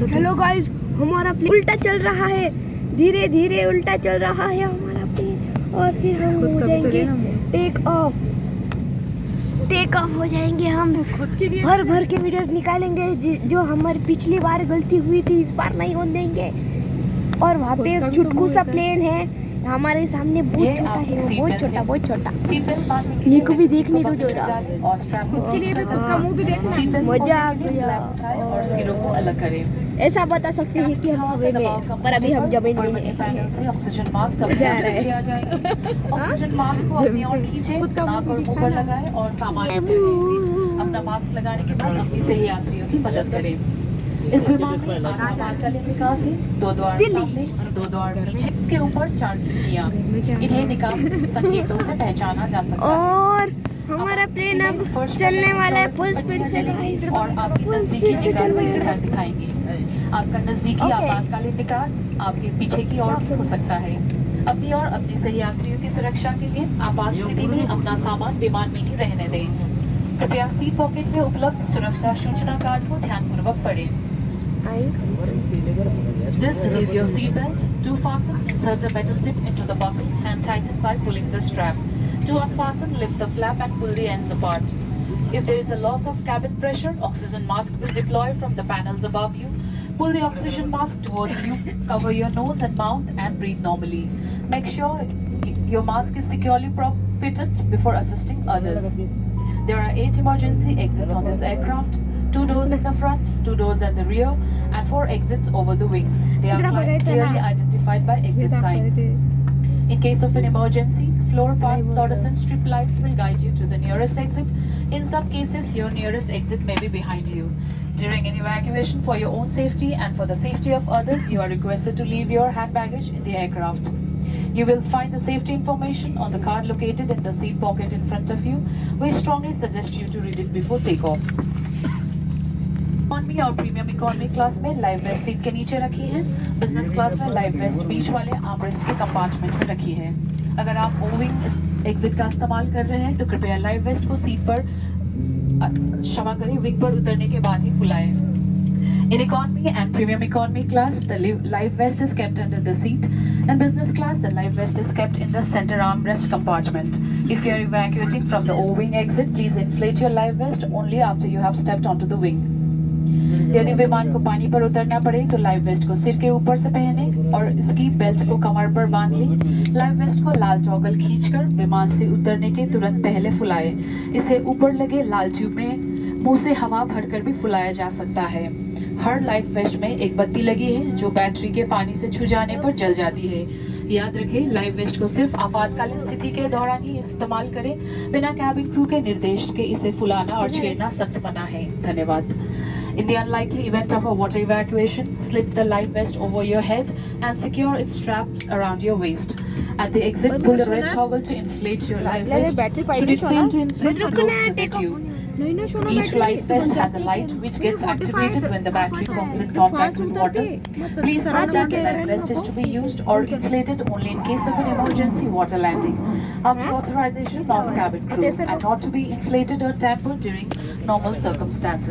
Hello guys, हमारा plane उल्टा चल रहा है, धीरे धीरे उल्टा चल रहा है हमारा प्लेन। और फिर हम हो जाएंगे टेक ऑफ हो जाएंगे। हम भर भर के वीडियोस निकालेंगे जो हमारी पिछली बार गलती हुई थी इस बार नहीं होने देंगे। और वहाँ पे एक चुटकू सा प्लेन है हमारे सामने, बहुत छोटा है वो, बहुत छोटा। मेरे को भी देखने दो जरा, उसके लिए भी खुद का मुंह भी देखना। मजा आ गया। और सिरों को अलग करें। ऐसा बता सकते हैं कि हम हवे में, पर अभी हम जमीन में हैं। ऑक्सीजन मास्क तब जा रहा है। नीचे आ जाएंगे। ऑक्सीजन मास्क को अपनी ओर खींचे, नाक और मुंह पर लगाएं और सामान अपना मास्क लगाने के बाद अपनी सही यात्रियों की मदद करें। इस विमान में आसमान का निकास है, 2 द्वार सामने और 2 द्वार पीछे। इसके ऊपर 4 खिड़कियां, इन्हें निकास संकेतों से पहचाना जा सकता है। और हमारा प्लेन अब चलने वाला है फुल स्पीड से गाइस, और आपकी फुल स्पीड नजदीकी से चल निकास रहा है। दिखाएंगे। आपका नजदीकी आपातकालीन निकास आपके पीछे की ओर हो सकता है। अपनी और अपनी सही यात्रियों की सुरक्षा के लिए आपात स्थिति में अपना सामान विमान में ही रहने दें। कृपया सीट पॉकेट में उपलब्ध सुरक्षा सूचना कार्ड को ध्यानपूर्वक पढ़ें। This is your seat belt. To fasten, insert the metal tip into the buckle and tighten by pulling the strap. To unfasten, lift the flap and pull the ends apart. If there is a loss of cabin pressure, oxygen mask will deploy from the panels above you. Pull the oxygen mask towards you, cover your nose and mouth and breathe normally. Make sure your mask is securely fitted before assisting others. There are 8 emergency exits on this aircraft. 2 doors in the front, 2 doors at the rear, and 4 exits over the wings. They are clearly identified by exit signs. In case of an emergency, floor path fluorescent strip lights will guide you to the nearest exit. In some cases, your nearest exit may be behind you. During an evacuation, for your own safety and for the safety of others, you are requested to leave your hand baggage in the aircraft. You will find the safety information on the card located in the seat pocket in front of you. We strongly suggest you to read it before takeoff. Economy और premium economy class में live waste seat के नीचे रखी है। Business class में live waste बीच वाले armrest के compartment में रखी है। अगर आप ओविंग एग्जिट का इस्तेमाल कर रहे हैं तो कृपया लाइव वेस्ट को सीट पर क्षमा करें विंग पर उतरने के बाद ही खुलाएं। In economy and premium economy class, the live vest is kept under the seat. In business class, the live vest is kept in the center armrest compartment. If you are evacuating from the O-wing exit, please inflate your live vest only after you have stepped onto the wing. यदि विमान को पानी पर उतरना पड़े तो live waste को सिर के ऊपर से पहने और इसकी बेल्ट को कमर पर बांध लें। लाइव वेस्ट को लाल टॉगल खींचकर विमान से उतरने के तुरंत पहले फुलाएं। इसे ऊपर लगे लाल ट्यूब में मुंह से हवा भरकर भी फुलाया जा सकता है। हर लाइव वेस्ट में एक बत्ती लगी है जो बैटरी के पानी से छू जाने पर जल जाती है। याद रखें, लाइव वेस्ट को सिर्फ आपातकालीन स्थिति के दौरान ही इस्तेमाल करें। बिना कैबिन क्रू के निर्देश के इसे फुलाना और छेड़ना सख्त मना है। धन्यवाद। In the unlikely event of a water evacuation, slip the life vest over your head and secure its straps around your waist. At the exit, pull the red toggle to inflate your life vest. Should it fail to inflate, blow to the tube. Each life vest has a light which gets activated when the battery comes in contact with water. Please note that the life vest is to be used or inflated only in case of an emergency water landing, after authorization of cabin crew, and not to be inflated or tampered during normal circumstances.